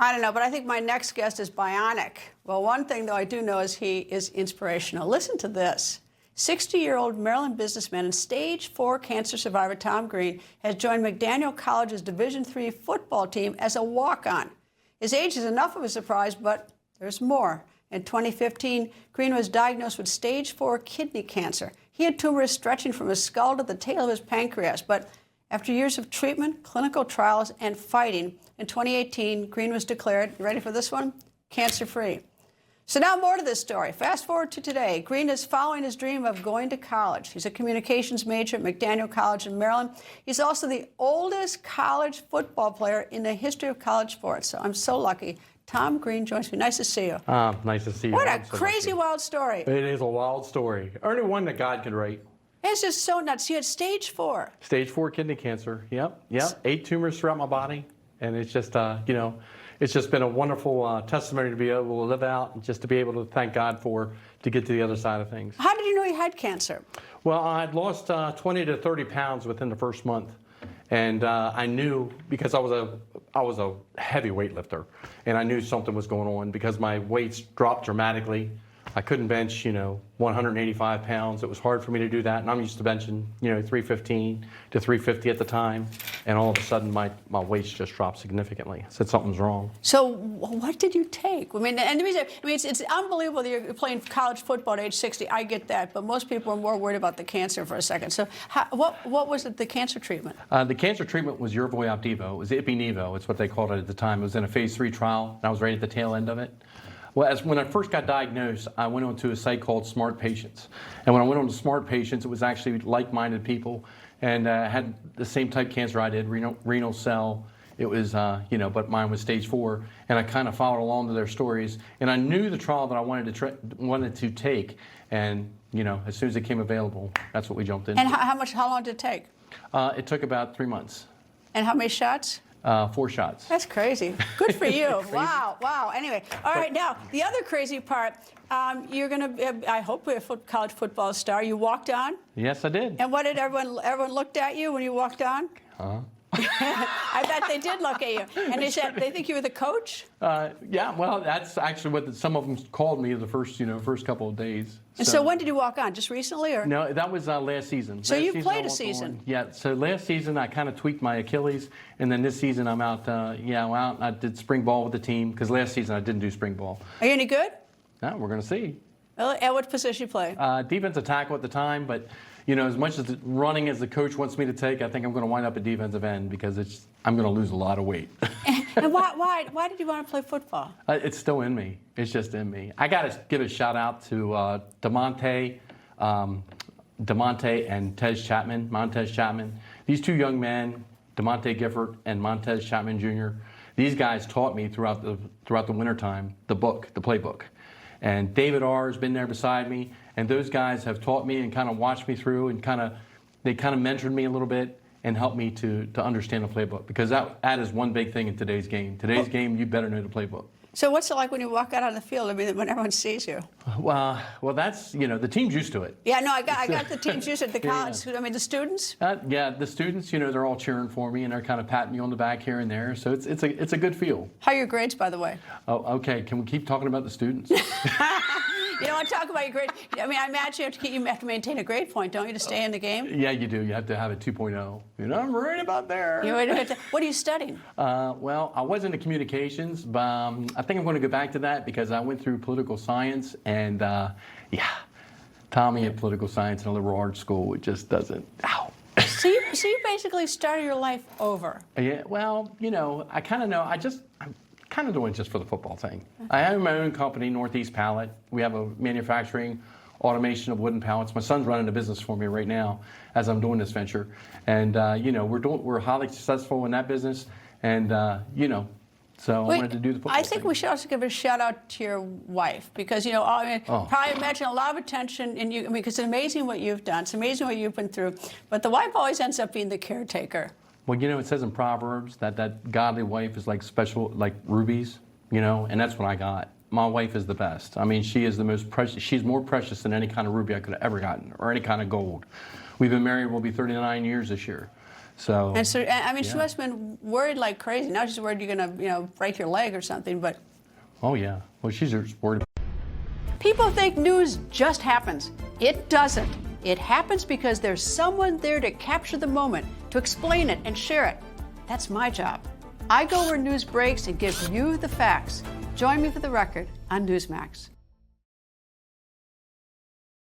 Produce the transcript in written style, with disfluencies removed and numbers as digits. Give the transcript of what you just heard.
I don't know, but I think my next guest is bionic. Well, one thing, though, I do know is he is inspirational. Listen to this. 60-year-old Maryland businessman and stage 4 cancer survivor Tom Green has joined McDaniel College's Division III football team as a walk-on. His age is enough of a surprise, but there's more. In 2015, Green was diagnosed with stage 4 kidney cancer. He had tumors stretching from his skull to the tail of his pancreas, but after years of treatment, clinical trials, and fighting, in 2018, Green was declared, you ready for this one? Cancer-free. So now more to this story. Fast forward to today. Green is following his dream of going to college. He's a communications major at McDaniel College in Maryland. He's also the oldest college football player in the history of college sports. So I'm so lucky. Tom Green joins me. Nice to see you. Nice to see you. What a crazy, wild story. It is a wild story. Only one that God could write. It's just so nuts. You had stage 4. Stage 4 kidney cancer. Yep. 8 tumors throughout my body. And it's just, it's just been a wonderful testimony to be able to live out and just to be able to thank God to get to the other side of things. How did you know you had cancer? Well, I'd lost 20 to 30 pounds within the first month. And I knew, because I was a heavy weightlifter, and I knew something was going on because my weights dropped dramatically. I couldn't bench, 185 pounds. It was hard for me to do that, and I'm used to benching, 315 to 350 at the time, and all of a sudden my weights just dropped significantly. I said something's wrong. So what did you take? I mean, it's unbelievable that you're playing college football at age 60. I get that, but most people are more worried about the cancer for a second. So what was the cancer treatment? The cancer treatment was Yervoy Opdivo. It was Ipi-Nivo. It's what they called it at the time. It was in a phase 3 trial, and I was right at the tail end of it. Well, when I first got diagnosed, I went onto a site called Smart Patients. And when I went on to Smart Patients, it was actually like-minded people and had the same type cancer I did, renal cell. It was, but mine was stage 4. And I kind of followed along to their stories. And I knew the trial that I wanted to take. And, as soon as it came available, that's what we jumped into. And how long did it take? It took about 3 months. And how many shots? 4 shots. That's crazy. Good for you. Wow. Anyway, all right. Now, the other crazy part, you're going to, I hope, be a college football star. You walked on? Yes, I did. And what did everyone looked at you when you walked on? I bet they did look at you. And they said, they think you were the coach? Yeah, well, that's actually what some of them called me the first couple of days. And so when did you walk on? Just recently? Or? No, that was last season. So you played a season? Yeah, so last season I kind of tweaked my Achilles, and then this season I'm out, I did spring ball with the team, because last season I didn't do spring ball. Are you any good? No, we're going to see. At what position you play? Defensive tackle at the time, but as much as running as the coach wants me to take, I think I'm going to wind up at defensive end because I'm going to lose a lot of weight. And why did you want to play football? It's still in me. It's just in me. I got to give a shout out to DeMonte and Montez Chapman. These 2 young men, DeMonte Gifford and Montez Chapman Jr., these guys taught me throughout the wintertime the playbook. And David R. has been there beside me, and those guys have taught me and kind of watched me through, and they kind of mentored me a little bit and helped me to understand the playbook, because that is one big thing in today's game. Today's game, you better know the playbook. So what's it like when you walk out on the field? I mean, when everyone sees you? Well, that's, the team's used to it. Yeah, no, I got the team's used to it. The college, I mean, the students? Yeah, the students, they're all cheering for me, and they're kind of patting me on the back here and there. So it's a good feel. How are your grades, by the way? Oh, okay. Can we keep talking about the students? You don't want to talk about your grade. I mean, I imagine you have to maintain a grade point, don't you, to stay in the game? Yeah, you do. You have to have a 2.0. I'm right about there. What are you studying? Well, I was into communications, but I think I'm going to go back to that because I went through political science, and Tommy at political science in a liberal arts school, it just doesn't. Ow. So you basically started your life over. Yeah. Well, I kind of know. I'm kind of doing it just for the football thing. I have my own company, Northeast Pallet. We have a manufacturing automation of wooden pallets. My son's running a business for me right now as I'm doing this venture. And, we're highly successful in that business. And, so I wanted to do the football I think thing. We should also give a shout out to your wife because, probably imagine a lot of attention in you. I mean, because it's amazing what you've done. It's amazing what you've been through. But the wife always ends up being the caretaker. Well, it says in Proverbs that godly wife is like special, like rubies, and that's what I got. My wife is the best. I mean, she is the most precious. She's more precious than any kind of ruby I could have ever gotten or any kind of gold. We've been married, we'll be 39 years this year. So. And so, I mean, she yeah. must have been worried like crazy. Now she's worried you're going to, break your leg or something. But Oh yeah. Well, she's just worried. people think news just happens. It doesn't. It happens because there's someone there to capture the moment, to explain it and share it. That's my job. I go where news breaks and give you the facts. Join me for The Record on Newsmax.